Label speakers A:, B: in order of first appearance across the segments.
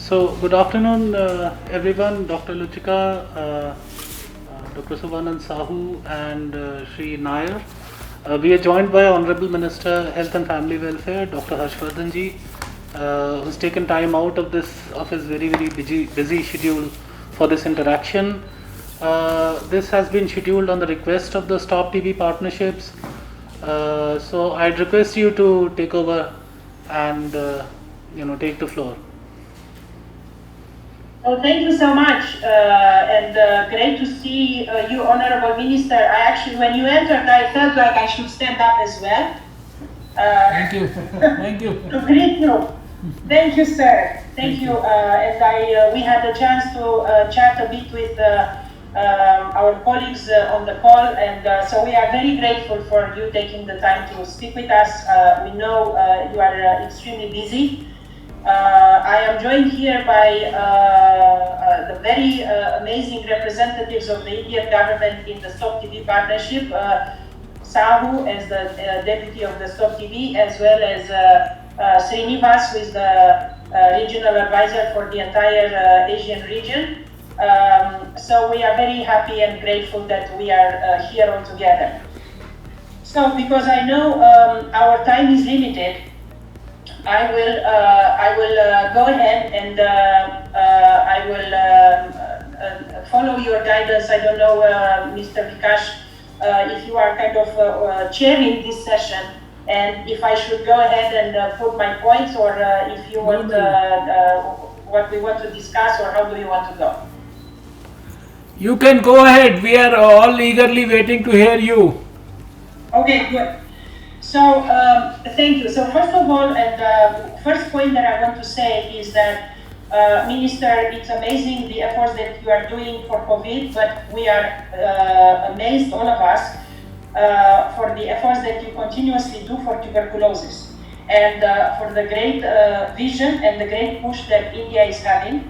A: So, good afternoon, everyone. Dr. Luchika, Dr. Subhanand Sahu, and Sri Nair. We are joined by Honorable Minister Health and Family Welfare, Dr. Harshvardhan ji, who's taken time out of his very busy schedule for this interaction. This has been scheduled on the request of the Stop TB Partnerships. So I'd request you to take over and take the floor.
B: Well, thank you so much, and great to see you, Honorable Minister. I actually, when you entered, I felt like I should stand up as well.
C: Thank you. Thank you.
B: To greet you. Thank you, sir. Thank you. And we had a chance to chat a bit with our colleagues on the call, and so we are very grateful for you taking the time to speak with us. We know you are extremely busy. I am joined here by the very amazing representatives of the Indian government in the Stop TB partnership, Sahu as the deputy of the Stop TB, as well as Srinivas, who is the regional advisor for the entire Asian region. So we are very happy and grateful that we are here all together. So because I know our time is limited, I will go ahead and I will follow your guidance. I don't know, Mr. Vikash, if you are kind of chairing this session, and if I should go ahead and put my points, or if you want what we want to discuss, or how do you want to go?
C: You can go ahead. We are all eagerly waiting to hear you.
B: Okay, good. So thank you. So first of all, and first point that I want to say is that, Minister, it's amazing the efforts that you are doing for COVID, but we are amazed, all of us, for the efforts that you continuously do for tuberculosis, and for the great vision and the great push that India is having.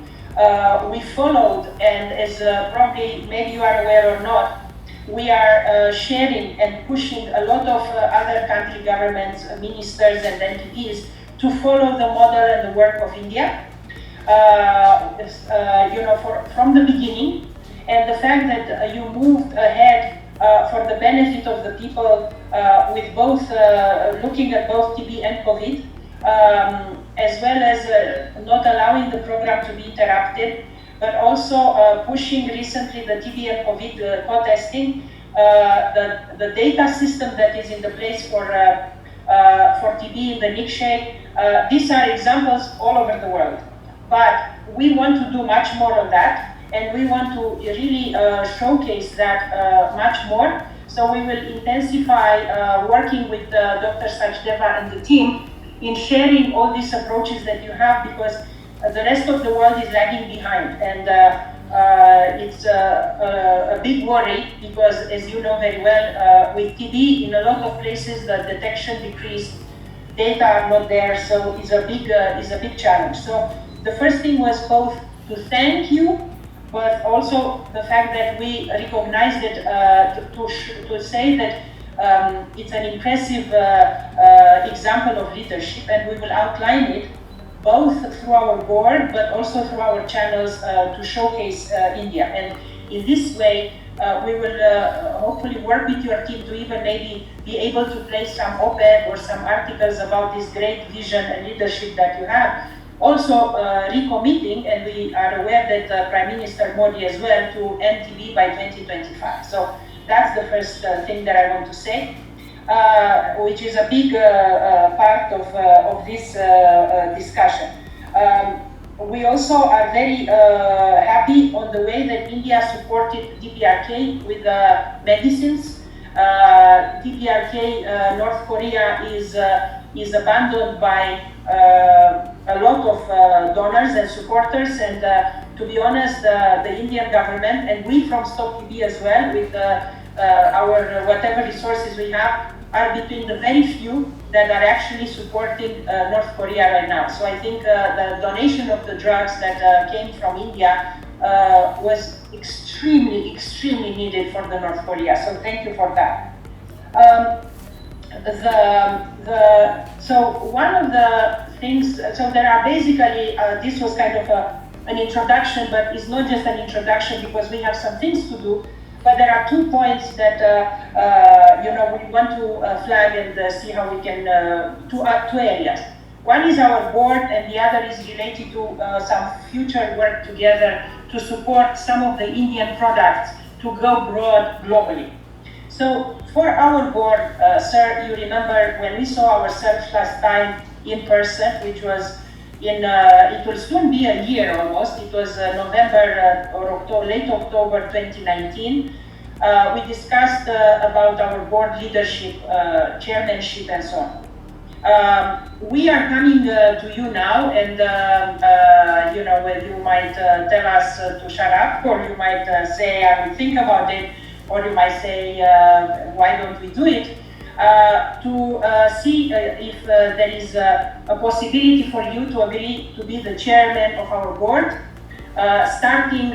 B: We followed, and as probably maybe you are aware or not, we are sharing and pushing a lot of other country governments, ministers and NTPs to follow the model and the work of India, from the beginning. And the fact that you moved ahead for the benefit of the people with both, looking at both TB and COVID, as well as not allowing the program to be interrupted, but also pushing recently the TB and COVID co-testing, the data system that is in the place for TB in the NICSHE. These are examples all over the world. But we want to do much more on that, and we want to really showcase that much more. So we will intensify working with Dr. Sachdeva and the team in sharing all these approaches that you have, because the rest of the world is lagging behind, and it's a big worry, because as you know very well, with TB in a lot of places the detection decreased, data are not there, so it's a big challenge. So the first thing was both to thank you, but also the fact that we recognized it, to say that it's an impressive example of leadership, and we will outline it both through our board, but also through our channels to showcase India. And in this way, we will hopefully work with your team to even maybe be able to place some op-ed or some articles about this great vision and leadership that you have. Also recommitting, and we are aware that Prime Minister Modi as well, to end TB by 2025. So that's the first thing that I want to say. Which is a big part of this discussion. We also are very happy on the way that India supported DPRK with medicines. DPRK, North Korea is abandoned by a lot of donors and supporters, and to be honest, the Indian government, and we from Stop TB as well, with our whatever resources we have, are between the very few that are actually supporting North Korea right now. So I think the donation of the drugs that came from India was extremely needed for the North Korea. So thank you for that. So one of the things. So there are basically, this was kind of an introduction, but it's not just an introduction because we have some things to do. But there are 2 points that we want to flag and see how we can, two areas. One is our board, and the other is related to some future work together to support some of the Indian products to go broad globally. So for our board, sir, you remember when we saw ourselves last time in person, which was it will soon be a year almost. It was November or October, late October 2019. We discussed about our board leadership, chairmanship, and so on. We are coming to you now, and you might tell us to shut up, or you might say, I will think about it, or you might say, why don't we do it? To see if there is a possibility for you to agree to be the chairman of our board, starting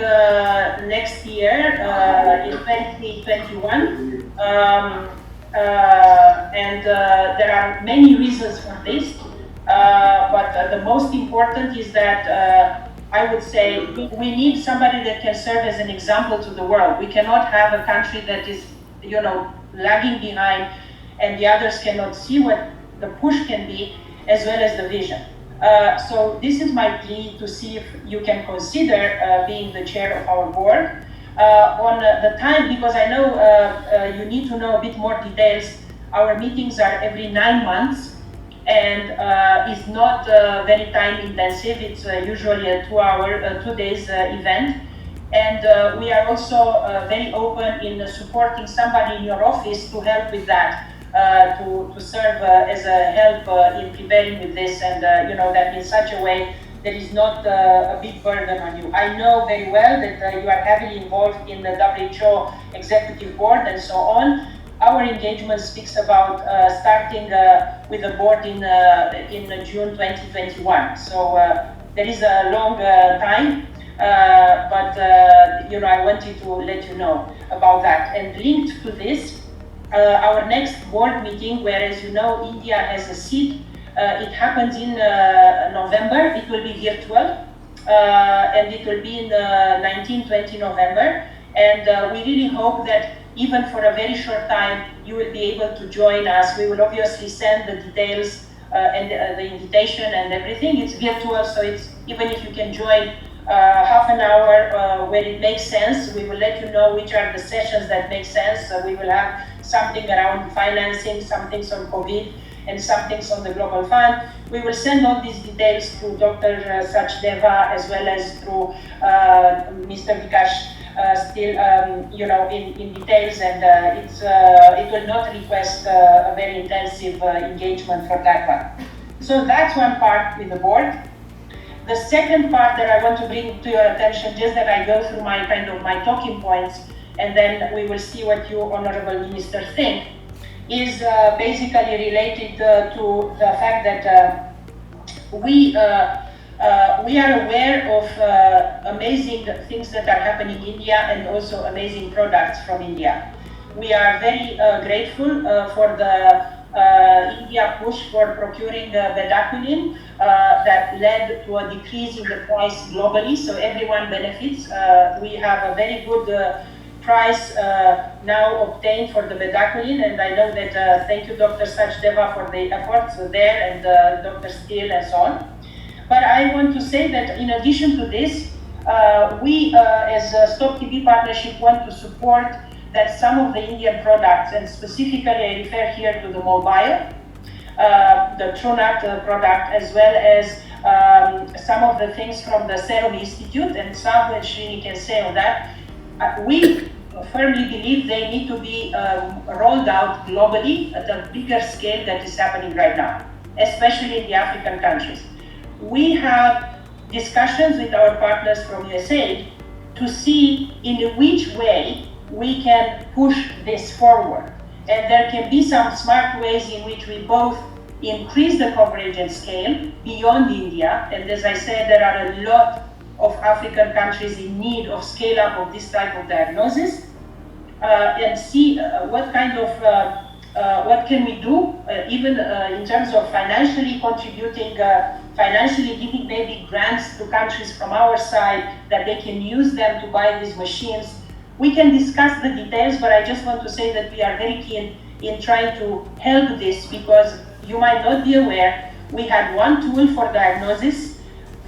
B: next year in 2021. And there are many reasons for this, but the most important is that I would say we need somebody that can serve as an example to the world. We cannot have a country that is, lagging behind, and the others cannot see what the push can be, as well as the vision. So this is my plea to see if you can consider being the chair of our board. On the time, because I know you need to know a bit more details, our meetings are every 9 months, and it's not very time intensive. It's usually a 2 days event. And we are also very open in supporting somebody in your office to help with that. To serve as a help in preparing with this, and that in such a way that is not a big burden on you. I know very well that you are heavily involved in the WHO executive board and so on. Our engagement speaks about starting with the board in June 2021. So there is a long time, but I wanted to let you know about that. And linked to this, our next board meeting, where, as you know, India has a seat, it happens in November. It will be virtual, and it will be in 19-20 November. And we really hope that even for a very short time, you will be able to join us. We will obviously send the details and the invitation and everything. It's virtual, so it's even if you can join half an hour where it makes sense, we will let you know which are the sessions that make sense. We will have something around financing, some things on COVID, and some things on the Global Fund. We will send all these details to Dr. Sachdeva, as well as through Mr. Vikash still, in details, and it will not request a very intensive engagement for that one. So that's one part with the board. The second part that I want to bring to your attention, just that I go through my talking points, and then we will see what you, Honorable Minister, think, is basically related to the fact that we are aware of amazing things that are happening in India, and also amazing products from India. We are very grateful for the India push for procuring bedaquiline that led to a decrease in the price globally, so everyone benefits. We have a very good price now obtained for the bedaquiline, and I know that thank you, Dr. Sachdeva, for the efforts there, and Dr. Steele, and so on. But I want to say that in addition to this, we as a Stop TB Partnership want to support that some of the Indian products, and specifically I refer here to the Molbio, the TrueNut product, as well as some of the things from the Serum Institute, and Sahu and Srini can say on that. We firmly believe they need to be rolled out globally at a bigger scale that is happening right now, especially in the African countries. We have discussions with our partners from USAID to see in which way we can push this forward. And there can be some smart ways in which we both increase the coverage and scale beyond India. And as I said, there are a lot of African countries in need of scale up of this type of diagnosis, and see what kind of What can we do, even in terms of financially contributing, financially giving maybe grants to countries from our side that they can use them to buy these machines. We can discuss the details, but I just want to say that we are very keen in trying to help this, because you might not be aware, we had one tool for diagnosis.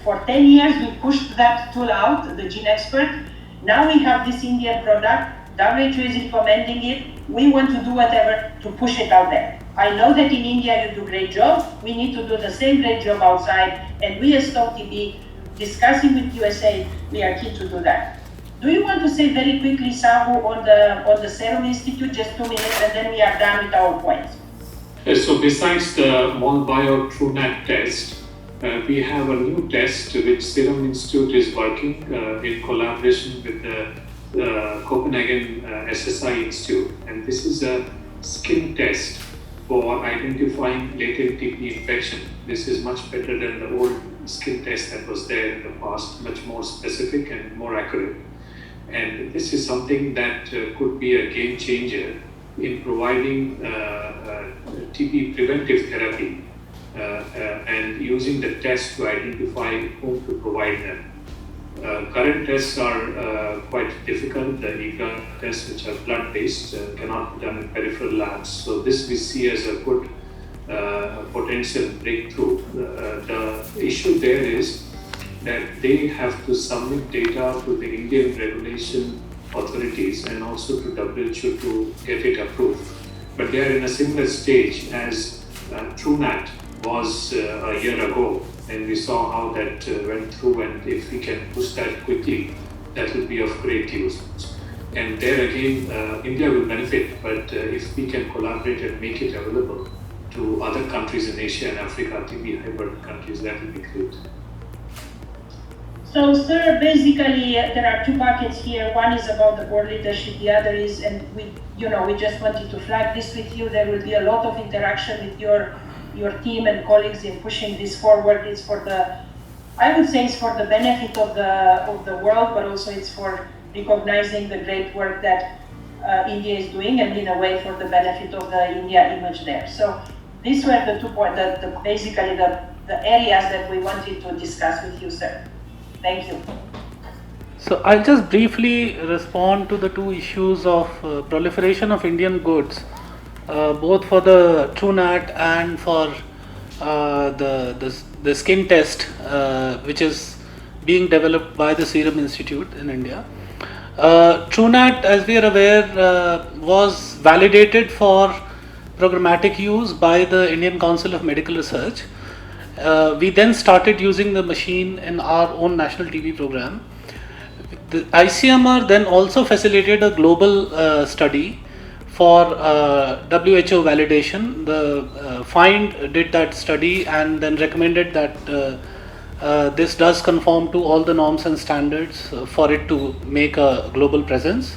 B: For 10 years, we pushed that tool out, the GeneXpert. Now we have this Indian product. WHO is recommending it. We want to do whatever to push it out there. I know that in India you do a great job. We need to do the same great job outside. And we as Stop TB, discussing with USA, we are keen to do that. Do you want to say very quickly, Sahu, on the Serum Institute, just 2 minutes, and then we are done with our points?
D: So besides the MolBio TrueNat test, we have a new test which Serum Institute is working in collaboration with the Copenhagen SSI Institute, and this is a skin test for identifying latent TB infection. This is much better than the old skin test that was there in the past, much more specific and more accurate. And this is something that could be a game changer in providing TB preventive therapy and using the test to identify whom to provide them. Current tests are quite difficult. The EGA tests, which are blood-based, cannot be done in peripheral labs. So this we see as a good potential breakthrough. The issue there is that they have to submit data to the Indian regulation authorities and also to WHO to get it approved. But they are in a similar stage as TrueNat was a year ago, and we saw how that went through, and if we can push that quickly, that will be of great use. And there again, India will benefit, but if we can collaborate and make it available to other countries in Asia and Africa, TB hybrid countries, that will be great.
B: So, sir, basically, there are two buckets here. One is about the board leadership. The other is, and we just wanted to flag this with you. There will be a lot of interaction with your team and colleagues in pushing this forward. It's for I would say it's for the benefit of the world, but also it's for recognizing the great work that India is doing, and in a way for the benefit of the India image there. So these were the 2 points, basically the areas that we wanted to discuss with you, sir. Thank you.
A: So I'll just briefly respond to the two issues of proliferation of Indian goods, both for the TrueNat and for the skin test, which is being developed by the Serum Institute in India. TrueNat, as we are aware, was validated for programmatic use by the Indian Council of Medical Research. We then started using the machine in our own national TB program. The ICMR then also facilitated a global study for WHO validation. The FIND did that study and then recommended that this does conform to all the norms and standards for it to make a global presence.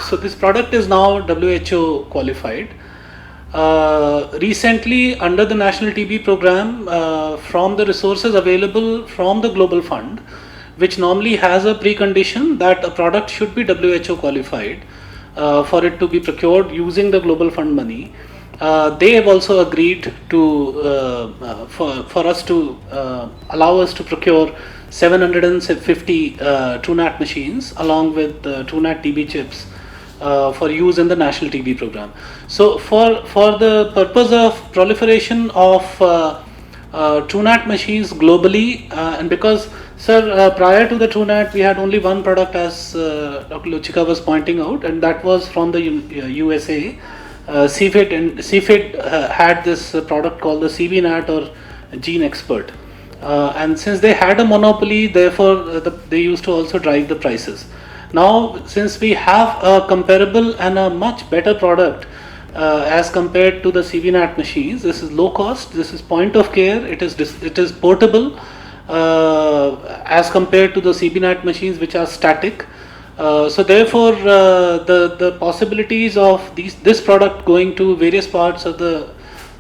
A: So this product is now WHO qualified. Recently, under the National TB program, from the resources available from the Global Fund, which normally has a precondition that a product should be WHO qualified for it to be procured using the Global Fund money, they have also agreed to for us to allow us to procure 750 TrueNat machines along with TrueNat TB chips for use in the National TB program. So for the purpose of proliferation of TrueNat machines globally, and because, sir, prior to the TrueNat we had only one product, as Dr. Luchika was pointing out, and that was from the USA. CFID, and CFID had this product called the CBNat or GeneXpert, and since they had a monopoly, therefore they used to also drive the prices. Now, since we have a comparable and a much better product as compared to the CBNat machines, this is low cost, this is point of care, it is portable as compared to the CBNat machines, which are static. So therefore, the possibilities of this product going to various parts of the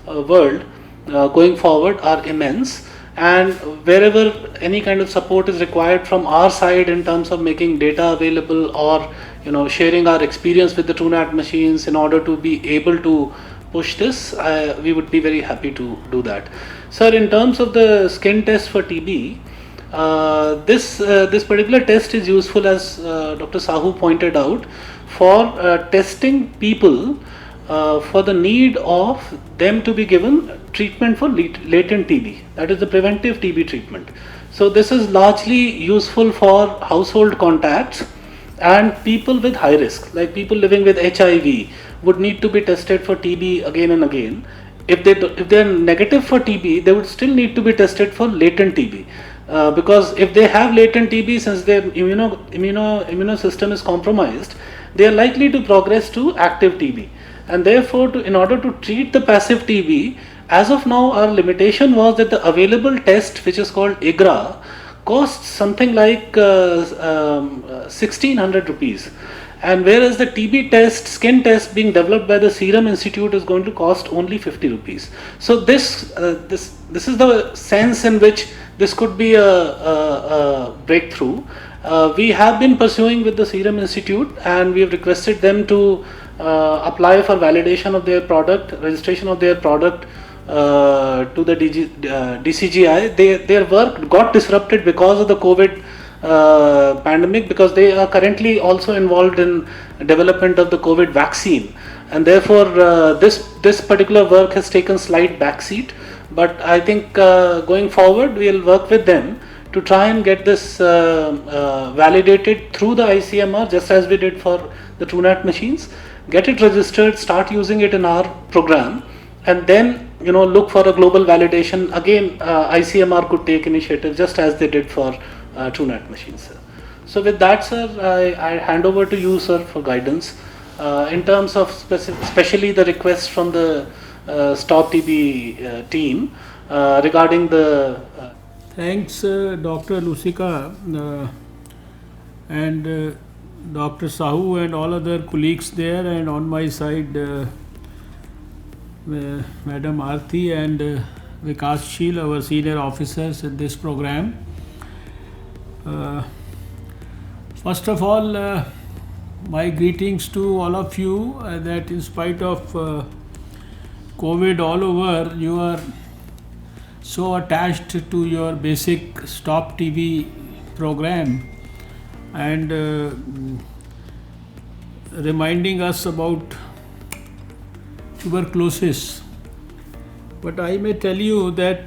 A: world going forward are immense. And wherever any kind of support is required from our side in terms of making data available or sharing our experience with the TrueNat machines in order to be able to push this, we would be very happy to do that. Sir, in terms of the skin test for TB, this particular test is useful, as Dr. Sahu pointed out, for testing people for the need of them to be given treatment for latent TB, that is the preventive TB treatment. So this is largely useful for household contacts and people with high risk, like people living with HIV would need to be tested for TB again and again. If they are negative for TB, they would still need to be tested for latent TB. Because if they have latent TB, since their immune system is compromised, they are likely to progress to active TB. And therefore, in order to treat the passive TB, as of now, our limitation was that the available test, which is called IGRA, costs something like 1600 rupees. And whereas the TB test, skin test being developed by the Serum Institute is going to cost only 50 rupees. So this is the sense in which this could be a breakthrough. We have been pursuing with the Serum Institute, and we have requested them to apply for validation of their product, registration of their product to the DCGI. Their work got disrupted because of the COVID pandemic, because they are currently also involved in development of the COVID vaccine, and therefore this particular work has taken slight backseat. But I think going forward we will work with them to try and get this validated through the ICMR, just as we did for the TrueNat machines, get it registered, start using it in our program, and then look for a global validation. Again, ICMR could take initiative just as they did for TrueNat machines, sir. So with that, sir, I hand over to you, sir, for guidance in terms of especially the request from the Stop TB team regarding the.
C: Thanks, Dr. Lusika and Dr. Sahu and all other colleagues there, and on my side, Madam Aarti and Vikas Sheel, our senior officers in this program. First of all, my greetings to all of you, that in spite of COVID all over, you are so attached to your basic Stop TB program and reminding us about tuberculosis. But I may tell you that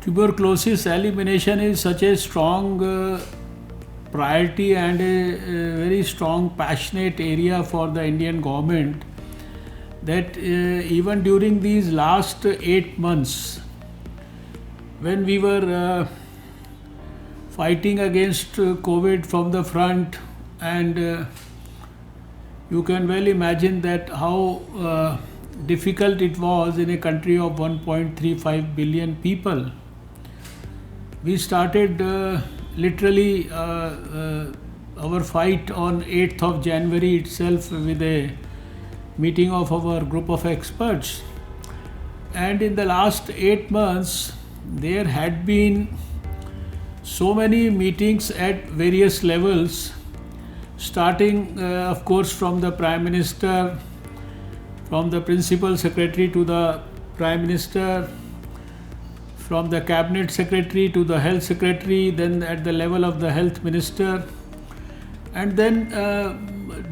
C: tuberculosis elimination is such a strong priority and a very strong, passionate area for the Indian government, that even during these last 8 months, when we were fighting against COVID from the front, and you can well imagine that how difficult it was in a country of 1.35 billion people. We started literally our fight on 8th of January itself with a meeting of our group of experts, and in the last 8 months there had been so many meetings at various levels, starting of course from the Prime Minister, from the Principal Secretary to the Prime Minister, from the Cabinet Secretary to the Health Secretary, then at the level of the Health Minister, and then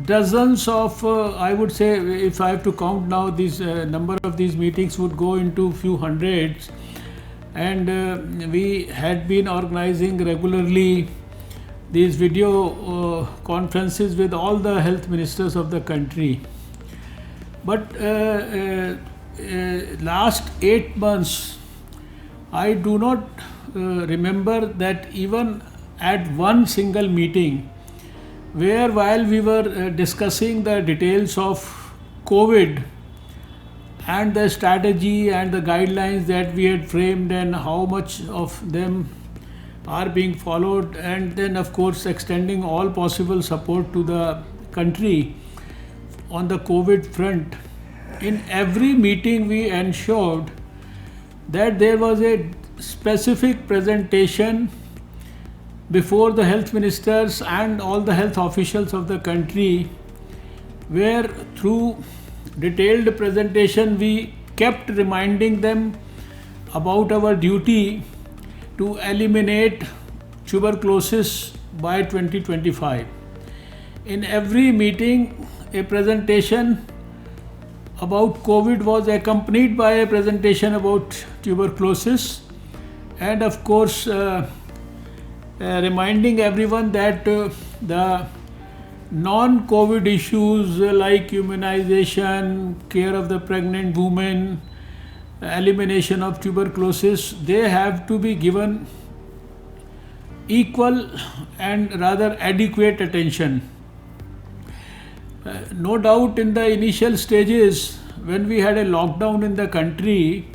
C: dozens of, I would say, if I have to count now, this number of these meetings would go into few hundreds, and we had been organizing regularly these video conferences with all the health ministers of the country. But last 8 months, I do not remember that even at one single meeting where, while we were discussing the details of COVID and the strategy and the guidelines that we had framed and how much of them are being followed, and then of course extending all possible support to the country on the COVID front, in every meeting we ensured that there was a specific presentation before the health ministers and all the health officials of the country, where through detailed presentation we kept reminding them about our duty to eliminate tuberculosis by 2025. In every meeting, a presentation about COVID was accompanied by a presentation about tuberculosis, and of course reminding everyone that the non-COVID issues like immunization, care of the pregnant women, elimination of tuberculosis, they have to be given equal and rather adequate attention. No doubt in the initial stages, when we had a lockdown in the country,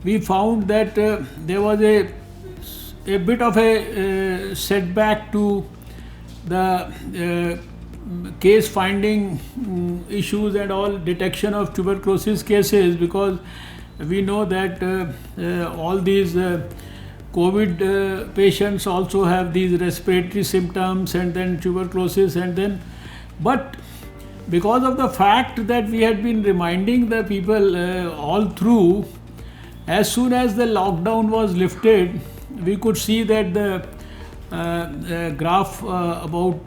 C: we found that there was a bit of a setback to the case finding issues and all, detection of tuberculosis cases, because we know that all these COVID patients also have these respiratory symptoms and then tuberculosis, and then but because of the fact that we had been reminding the people all through, as soon as the lockdown was lifted, we could see that the graph about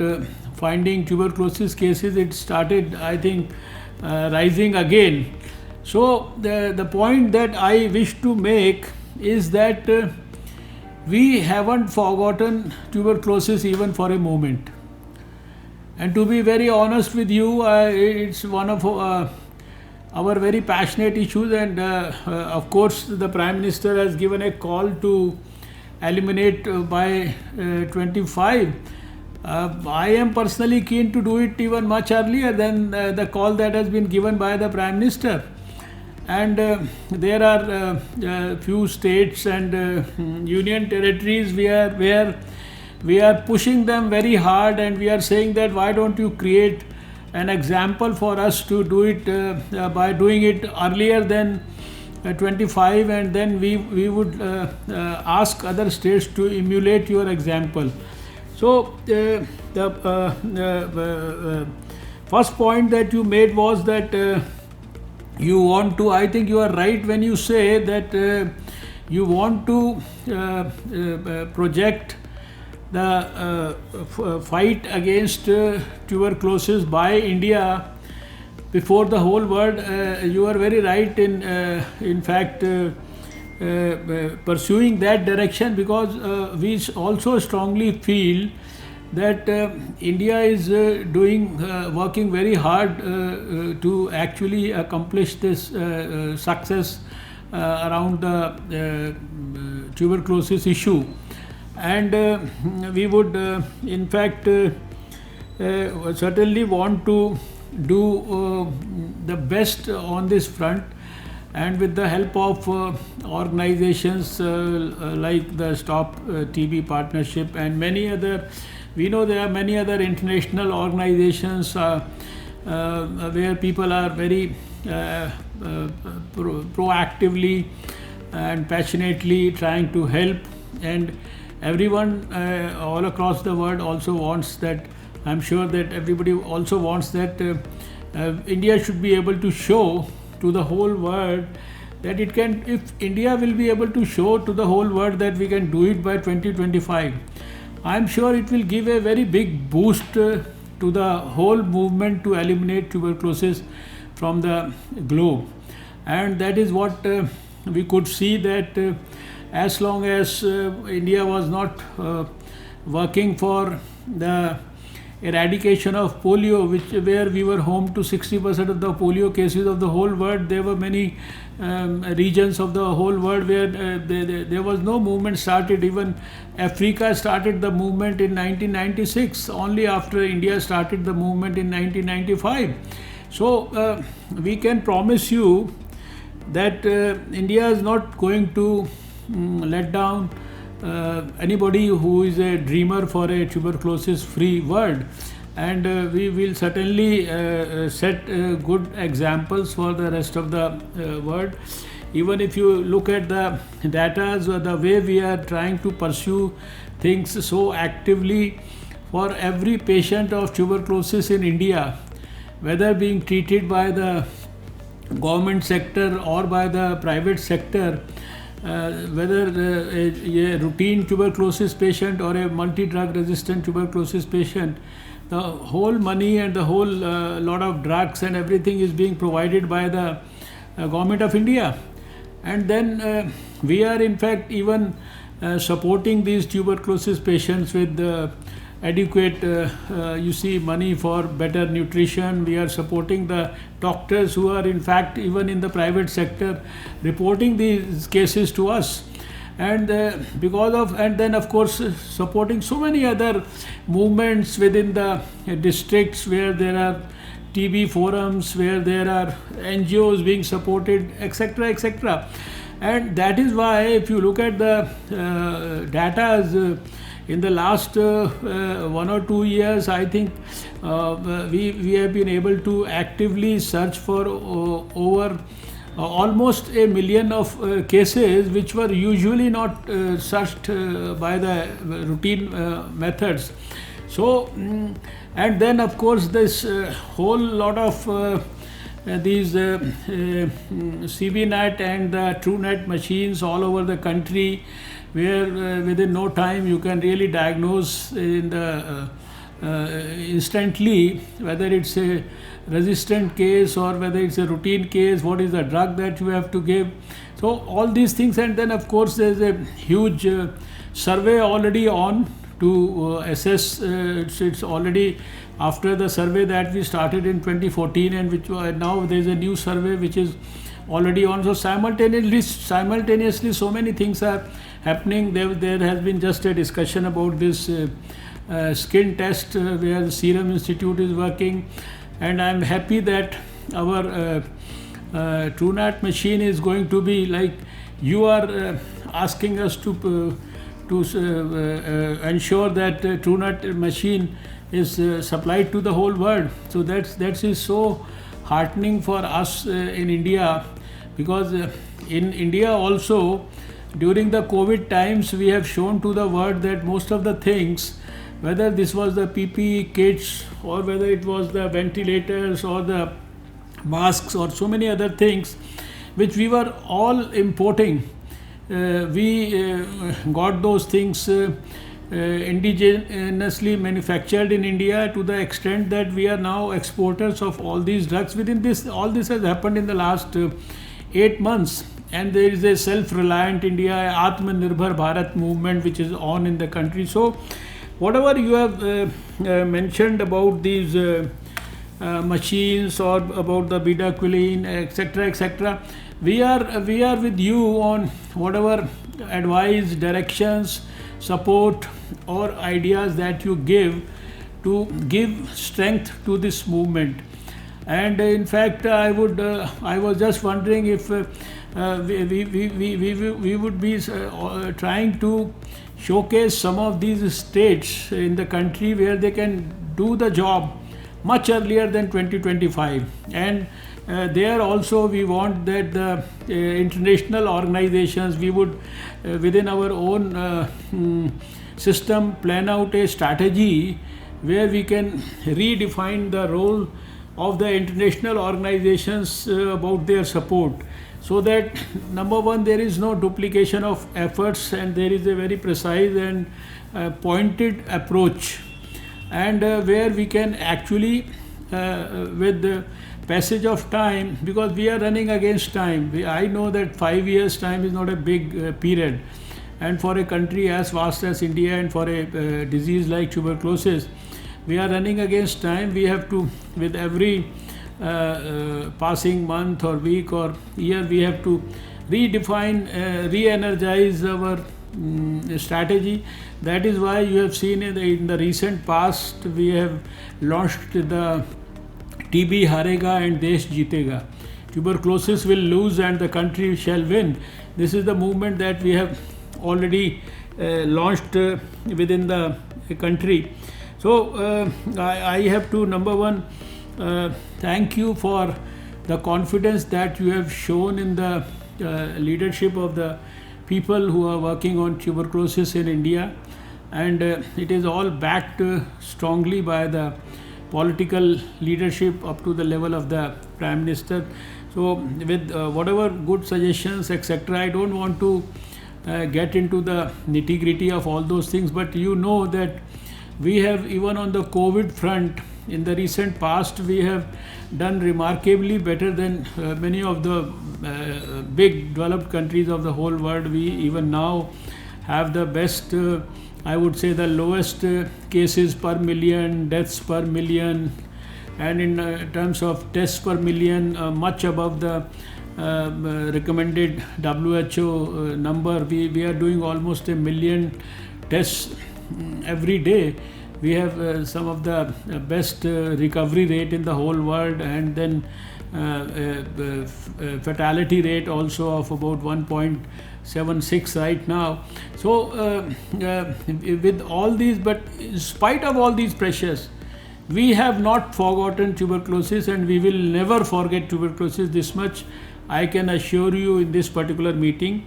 C: finding tuberculosis cases, it started, I think, rising again. So the point that I wish to make is that we haven't forgotten tuberculosis even for a moment. And to be very honest with you, it's one of our very passionate issues, and of course the Prime Minister has given a call to eliminate by 25. I am personally keen to do it even much earlier than the call that has been given by the Prime Minister. And there are few states and union territories where we are pushing them very hard, and we are saying that why don't you create an example for us to do it by doing it earlier than 25, and then we would ask other states to emulate your example. So the first point that you made was that you want to, I think you are right when you say that you want to project the fight against tuberculosis by India before the whole world. You are very right in fact pursuing that direction, because we also strongly feel that India is working very hard to actually accomplish this success around the tuberculosis issue. And we would in fact certainly want to do the best on this front, and with the help of organizations like the Stop TB Partnership and many other, we know there are many other international organizations where people are very proactively and passionately trying to help, and everyone all across the world also wants that. I'm sure that everybody also wants that India should be able to show to the whole world that it can, if India will be able to show to the whole world that we can do it by 2025, I'm sure it will give a very big boost to the whole movement to eliminate tuberculosis from the globe. And that is what we could see, that as long as India was not working for the eradication of polio, where we were home to 60% of the polio cases of the whole world, there were many regions of the whole world where there was no movement started. Even Africa started the movement in 1996, only after India started the movement in 1995. So we can promise you that India is not going to let down anybody who is a dreamer for a tuberculosis free world, and we will certainly set good examples for the rest of the world. even if you look at the data, the way we are trying to pursue things so actively, for every patient of tuberculosis in India, whether being treated by the government sector or by the private sector, whether a routine tuberculosis patient or a multi-drug resistant tuberculosis patient, the whole money and the whole lot of drugs and everything is being provided by the government of India. And then we are in fact even supporting these tuberculosis patients with adequate money for better nutrition. We are supporting the doctors who are in fact even in the private sector reporting these cases to us, and and then of course supporting so many other movements within the districts where there are TB forums, where there are NGOs being supported, etc., etc. And that is why if you look at the data in the last 1 or 2 years, I think we have been able to actively search for over almost 1 million of cases which were usually not searched by the routine methods. So, and then of course this whole lot of these CBNet and the TrueNet machines all over the country, where within no time you can really diagnose in the instantly whether it's a resistant case or whether it's a routine case, what is the drug that you have to give. So all these things, and then of course there's a huge survey already on to assess. It's already after the survey that we started in 2014, and which now there's a new survey which is already on. So simultaneously so many things are happening. There has been just a discussion about this skin test where the Serum Institute is working, and I'm happy that our TrueNet machine is going to be like you are asking us to ensure that TrueNet machine is supplied to the whole world. So that is so heartening for us in India, because in India also during the COVID times we have shown to the world that most of the things, whether this was the PPE kits or whether it was the ventilators or the masks or so many other things which we were all importing, we got those things indigenously manufactured in India, to the extent that we are now exporters of all these drugs. Within this, all this has happened in the last 8 months, and there is a self-reliant India, Atmanirbhar Bharat movement which is on in the country. So whatever you have mentioned about these machines or about the bedaquiline, etc., etc., we are with you on whatever advice, directions, support or ideas that you give to give strength to this movement. And in fact, I was just wondering if we would be trying to showcase some of these states in the country where they can do the job much earlier than 2025. And there also we want that the international organizations, we would within our own system plan out a strategy where we can redefine the role of the international organizations about their support, so that number one, there is no duplication of efforts and there is a very precise and pointed approach, and where we can actually with the passage of time, because we are running against time. I know that 5 years time is not a big period, and for a country as vast as India and for a disease like tuberculosis, we are running against time. We have to, with every passing month or week or year, we have to redefine, re-energize our strategy. That is why you have seen in the recent past we have launched the TB Harega and Desh Jeetega. Tuberculosis will lose and the country shall win. This is the movement that we have already launched within the country. So I have to, number one, thank you for the confidence that you have shown in the leadership of the people who are working on tuberculosis in India, and it is all backed strongly by the political leadership up to the level of the Prime Minister. So with whatever good suggestions etc., I don't want to get into the nitty-gritty of all those things, but you know that we have, even on the COVID front, in the recent past we have done remarkably better than many of the big developed countries of the whole world. We even now have the best, I would say the lowest cases per million, deaths per million, and in terms of tests per million, much above the recommended WHO number. We are doing almost 1 million tests every day. We have some of the best recovery rate in the whole world, and then fatality rate also of about 1.76 right now. So with all these, but in spite of all these pressures, we have not forgotten tuberculosis, and we will never forget tuberculosis. This much I can assure you in this particular meeting.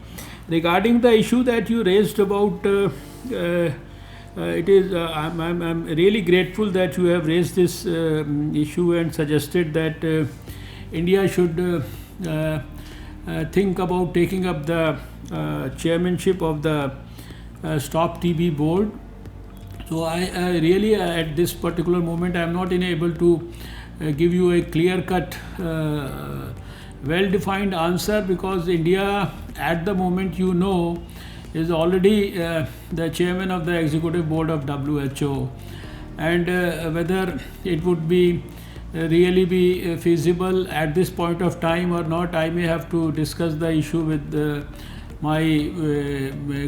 C: Regarding the issue that you raised about I'm really grateful that you have raised this issue and suggested that India should think about taking up the chairmanship of the Stop TB board. So I really at this particular moment I am not able to give you a clear-cut, well-defined answer, because India at the moment, you know, is already the chairman of the executive board of WHO, and whether it would be really be feasible at this point of time or not, I may have to discuss the issue with my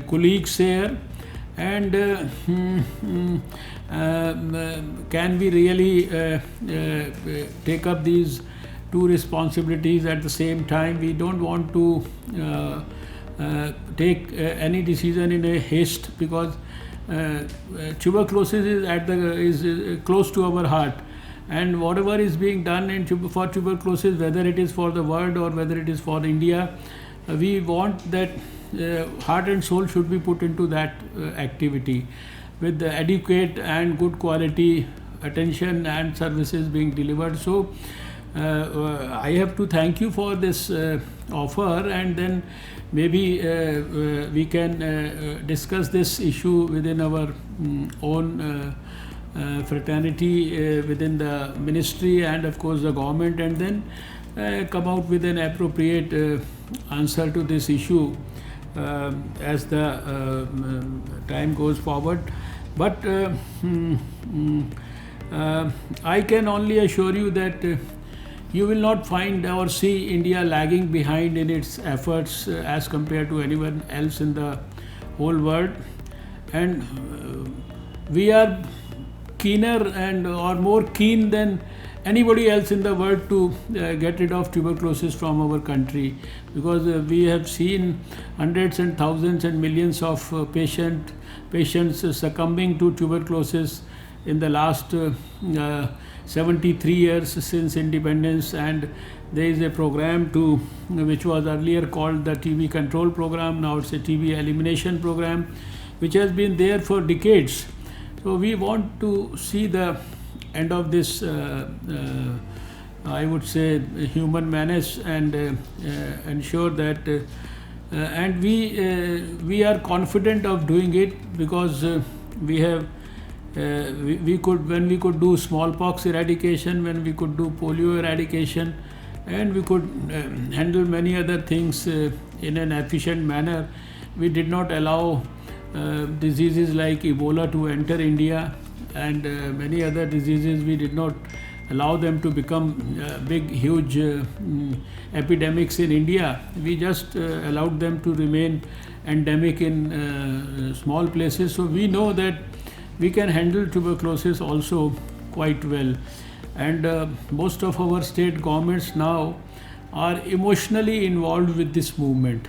C: colleagues here. And can we really take up these two responsibilities at the same time? We don't want to take any decision in a haste, because tuberculosis is close to our heart, and whatever is being done for tuberculosis, whether it is for the world or whether it is for India, we want that heart and soul should be put into that activity, with the adequate and good quality attention and services being delivered. So I have to thank you for this offer, and then maybe we can discuss this issue within our own fraternity, within the ministry and of course the government, and then come out with an appropriate answer to this issue as the time goes forward. But I can only assure you that you will not find or see India lagging behind in its efforts as compared to anyone else in the whole world, and we are keener and or more keen than anybody else in the world to get rid of tuberculosis from our country, because we have seen hundreds and thousands and millions of patients succumbing to tuberculosis in the last 73 years since independence. And there is a program which was earlier called the TB control program, now it's a TB elimination program, which has been there for decades. So we want to see the end of this I would say human menace, and ensure that and we are confident of doing it, because we have we could do smallpox eradication, when we could do polio eradication, and we could handle many other things in an efficient manner. We did not allow diseases like Ebola to enter India, and many other diseases we did not allow them to become big, huge epidemics in India. We just allowed them to remain endemic in small places. So we know that we can handle tuberculosis also quite well. And most of our state governments now are emotionally involved with this movement.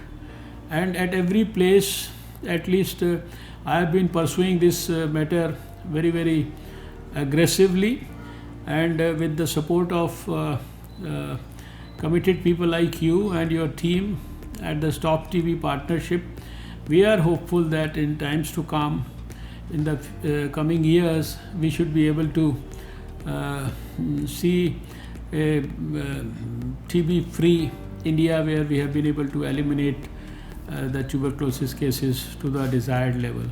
C: And at every place, at least I have been pursuing this matter very, very aggressively, and with the support of committed people like you and your team, at the Stop TB partnership, we are hopeful that in times to come, in the coming years, we should be able to see a TB-free India, where we have been able to eliminate the tuberculosis cases to the desired level.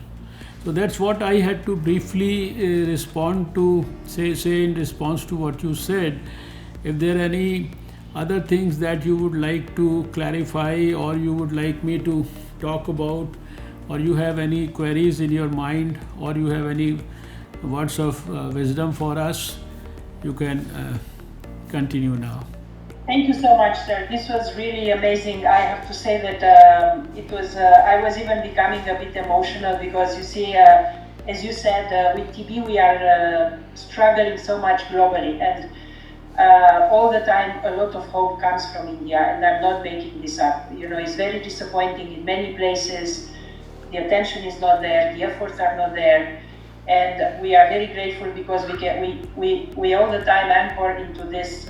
C: So that's what I had to briefly respond to, say in response to what you said. If there are any other things that you would like to clarify, or you would like me to talk about, or you have any queries in your mind, or you have any words of wisdom for us, you can continue now.
B: Thank you so much, sir. This was really amazing. I have to say that it was. I was even becoming a bit emotional because you see, as you said, with TB we are struggling so much globally, and all the time a lot of hope comes from India. And I'm not making this up. You know, it's very disappointing in many places. The attention is not there. The efforts are not there. And we are very grateful because we all the time anchor into this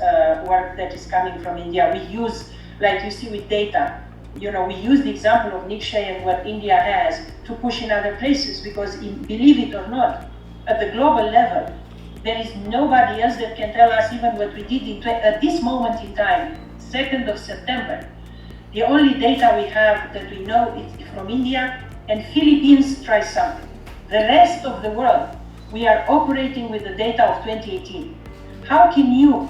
B: work that is coming from India. We use, like you see with data, you know, we use the example of Nikshay and what India has to push in other places, because believe it or not, at the global level, there is nobody else that can tell us even what we did at this moment in time, 2nd of September. The only data we have that we know is from India, and Philippines tries something. The rest of the world, we are operating with the data of 2018. How can you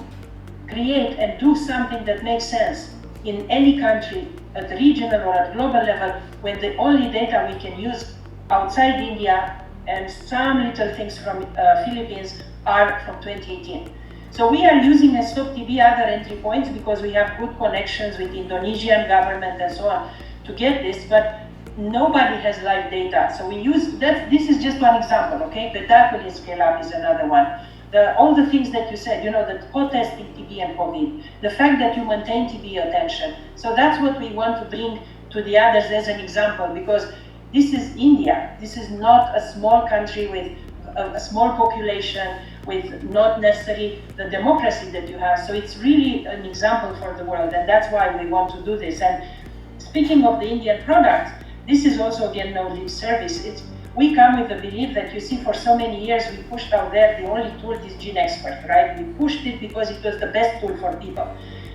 B: create and do something that makes sense in any country at regional or at global level when the only data we can use outside India and some little things from Philippines are from 2018? So we are using as Stop TB other entry points because we have good connections with Indonesian government and so on to get this, but nobody has live data. So we use that. This is just one example, okay? The Daquilin scale up is another one. All the things that you said, you know, the co-testing TB and COVID, the fact that you maintain TB attention. So that's what we want to bring to the others as an example, because this is India. This is not a small country with a small population, with not necessarily the democracy that you have. So it's really an example for the world, and that's why we want to do this. And speaking of the Indian products, this is also, again, no lip service. We come with the belief that, you see, for so many years we pushed out there the only tool is GeneXpert, right? We pushed it because it was the best tool for people.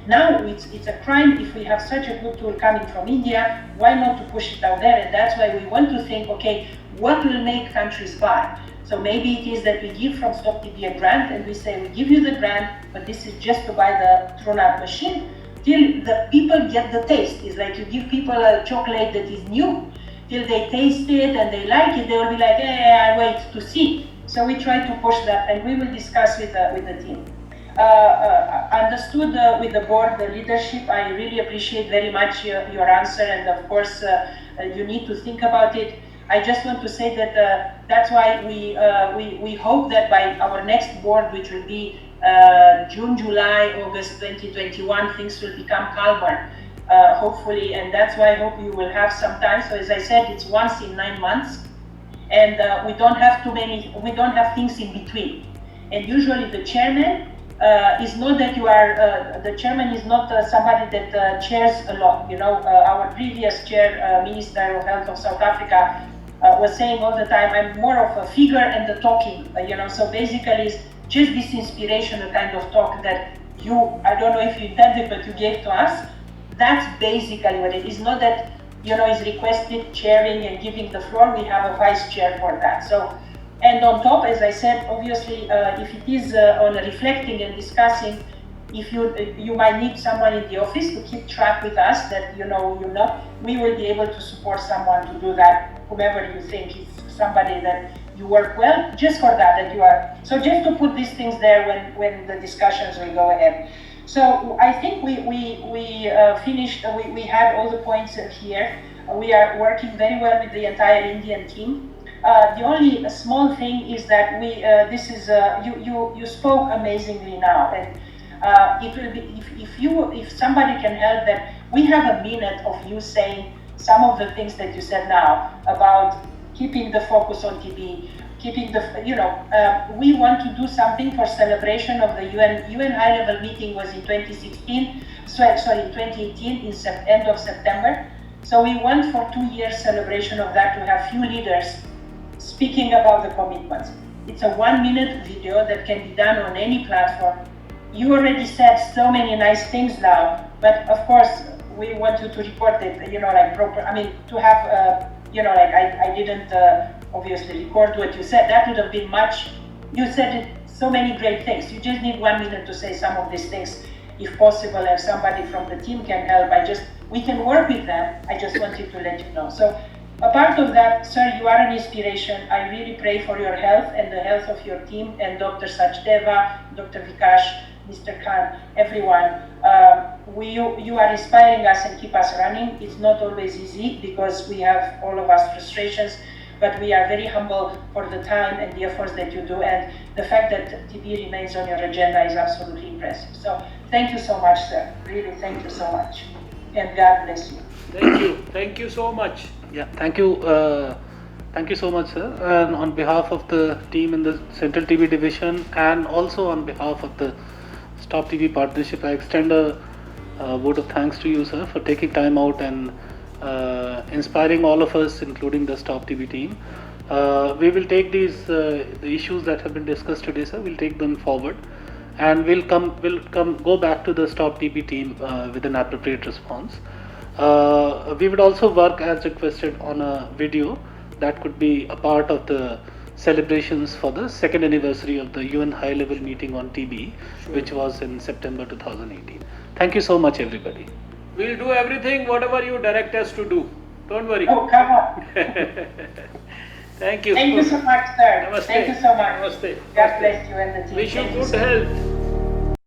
B: Now it's a crime if we have such a good tool coming from India, why not to push it out there? And that's why we want to think, okay, what will make countries buy? So maybe it is that we give from Stop TB a grant, and we say, we give you the grant, but this is just to buy the TrueNAT machine, till the people get the taste. It's like you give people a chocolate that is new, till they taste it and they like it, they will be like, I wait to see. So we try to push that, and we will discuss with the team. Understood with the board, the leadership. I really appreciate very much your answer, and of course you need to think about it. I just want to say that that's why we hope that by our next board, which will be June, July, August 2021, things will become calmer, hopefully, and that's why I hope you will have some time. So as I said, it's once in 9 months, and we don't have we don't have things in between. And usually the chairman is not that you are, the chairman is not somebody that chairs a lot. You know, our previous chair, Minister of Health of South Africa, was saying all the time, I'm more of a figure and the talking, you know, so basically it's just this inspirational kind of talk that you, I don't know if you intended, but you gave to us. That's basically what it is. Not that, you know, is requested chairing and giving the floor. We have a vice chair for that. So, and on top, as I said, obviously, if it is on reflecting and discussing, if you might need someone in the office to keep track with us that, you know, we will be able to support someone to do that, whomever you think is somebody that you work well, just for that you are. So just to put these things there when the discussions will go ahead. So I think we finished, we had all the points here. We are working very well with the entire Indian team. The only small thing is that you spoke amazingly now, and it will be if somebody can help that we have a minute of you saying some of the things that you said now about keeping the focus on TB, keeping the, you know, we want to do something for celebration of the UN high-level meeting was in 2016. sorry, 2018 in end of September. So we want for 2 years celebration of that to have few leaders speaking about the commitments. It's a 1-minute video that can be done on any platform. You already said so many nice things now, but of course we want you to report it, like proper, to have, like I didn't obviously record what you said. That would have been much. You said so many great things. You just need 1 minute to say some of these things, if possible, and somebody from the team can help. We can work with them. I just wanted to let you know. So a part of that, sir, you are an inspiration. I really pray for your health and the health of your team, and Dr. Sachdeva, Dr. Vikash, Mr. Khan, everyone. You are inspiring us and keep us running. It's not always easy because we have all of us frustrations, but we are very humble for the time and the efforts that you do, and the fact that TB remains on your agenda is absolutely impressive. So thank you so much, sir. Really, thank you so much. And God bless you.
C: Thank you. Thank you so much.
A: Yeah, thank you. Thank you so much, sir. And on behalf of the team in the Central TB Division, and also on behalf of the Stop TB Partnership, I extend a vote of thanks to you, sir, for taking time out and inspiring all of us, including the Stop TB team. We will take the issues that have been discussed today, sir. We'll take them forward, and we'll go back to the Stop TB team with an appropriate response. We would also work as requested on a video that could be a part of the celebrations for the 2nd anniversary of the UN High Level Meeting on TB, which was in September 2018. Thank you so much, everybody.
C: We'll do everything, whatever you direct us to do. Don't worry.
B: Oh, come on.
C: Thank you.
B: Thank you so much, sir.
C: Namaste.
B: Thank you so much.
C: Namaste.
B: God bless you and the team.
C: Wish you
B: Thank
C: good
B: so much.
C: health.